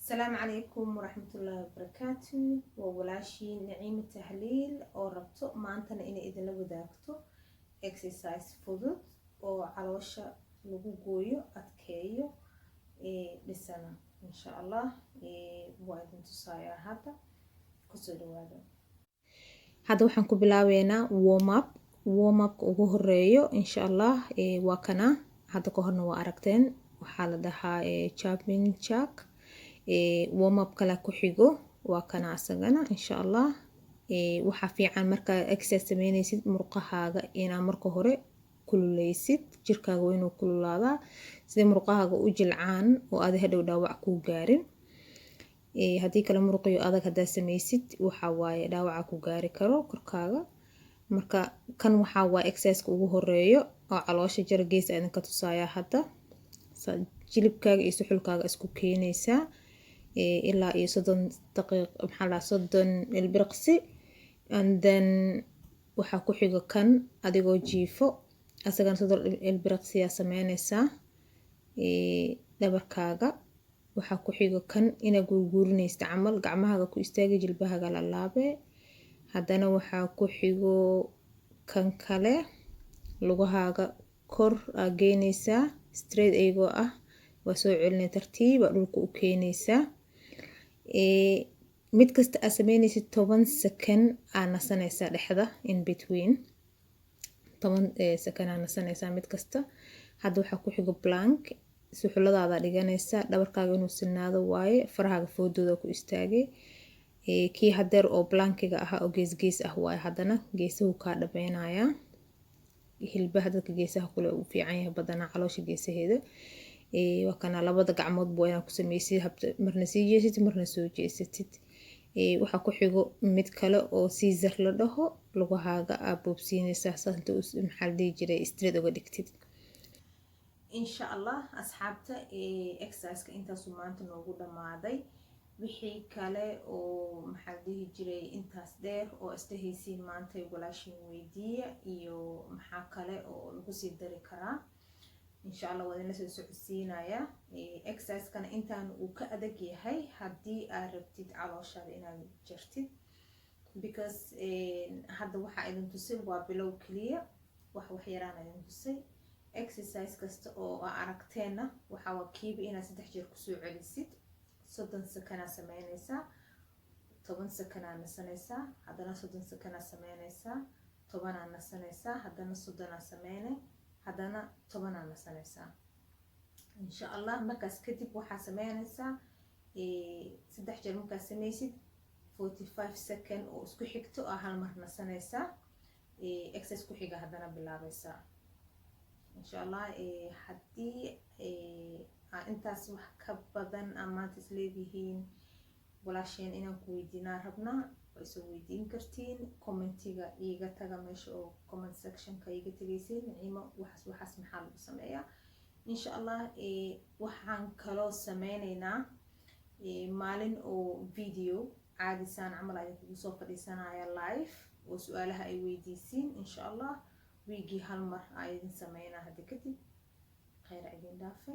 السلام عليكم ورحمة الله وبركاته. وولاشي نعيم التحليل أو ربطو ما أنتنا إني إذن لو داكتو exercise فضل أو علوشة لغو قويو أتكيو لسنة إن شاء الله وإذن تسايا هذا كسودو هذا وحن كبلاوينا warm up ugu horeeyo insha Allah waa kana hadda ka horna waa aragteen waxaa la dhahaa jumping jack warm up kala ku xigo waa kana asagana insha Allah waxa fiican marka exercise sameynaysid murqahaaga inaa marka hore kululeysid jirkaaga waa inuu kululaadaa sida murqahaaga u jilcaan oo aad hadhow dhaawac ku gaarin hadii kale murqiyo adag hadaa sameysid waxa waaye dhaawac ku gaari karo korkaaga marka kan waxa waa exercise ugu horeeyo oo caloosha jara gees aydan ka tusaaya hadda jilibkaaga iyo suxulkaaga isku keenaysa ilaa iyo 30 daqiiqo maxaa la 30 ilbiriqsi and then waxa ku xigo kan adigoo jiifo asagana 30 ilbiriqsi ayaa sameynaysa dhabarkaaga waxa ku xigo kan ina gurguurinaysa camal gacmahaaga ku istaagi jilbahaaga la laabe haddana waxa ku xigo kan kale lugahaaga kor geynaysa straight ayagoo ah waa soo celinay tartiib dhulka u keenaysa mid kasta aad sameynaysid 10 second aad nasanaysa dhexda in between 10 second aad nasanaysa mid kasta hadda waxa ku xigo plank suxuladaada dhiganaysa dhabarkaaga inuu sinaado waaye farahaaga foodooda ku istaagay kii hadeer oo plankiga ah oo gees ah waaye haddana geesuhu ka dhameynaya hilbaha dadka geesaha kule u fiican yahay badana caloosha geesaheeda waa kana labada gacmood boo inaa ku sameeysid marna sii jeesatid marna soo jeesatid waxa ku xigo mid kale oo Caesar la dhaho lugahaaga aad boobsiinaysa saanta maxaa la dhihi jiray straight uga dhigtid insha Allah asxaabta exercise intaas maanta noogu dhamaaday wixii kale oo maxaa la dhihi jiray intaas dheer oo istahaysiin maanta walaashin weydiiya iyo maxaa kale oo lagu sii dari karaa insha Allah waa la soo socodsiinaya exercise kana intaan uu ka adag yahay hadii aad rabtid calooshaada inaad jartid because hadda waxa idin tusay waa bilow kaliya wax yaraan idin tusay exercise kasta oo aragteena waxa waa kiiba inaad 3 jeer ku soo celisid 30 second sameynaysa 10 second nasanaysa haddana 30 second sameynaysa 10 nasanaysa haddana 30 sameynay haddana 10 nasanaysa insha Allah markaas kadib waxa sameynaysa 3 jeer markaas sameysid 45 second oo isku xigto hal mar nasanaysa exercise ku xiga haddana bilaabaysa insha Allah hadii intaas wax ka badan amaanta isleedihiin walaasheen inaan ku weydiinaa rabnaa way soo weydiin kartiin commentiga iiga taga meesha oo comment section ka iiga tagaysiin ciimo waxaas maxaa lagu sameeyaa insha Allah waxaan kaloo sameynaynaa maalin oo video caadi saan camal ay kugu soo fadhiisanaya live oo su'aalaha ay weydiisiin insha Allah wigi hal mar ay idin sameynaa hadda kadib khayr idin dhaafay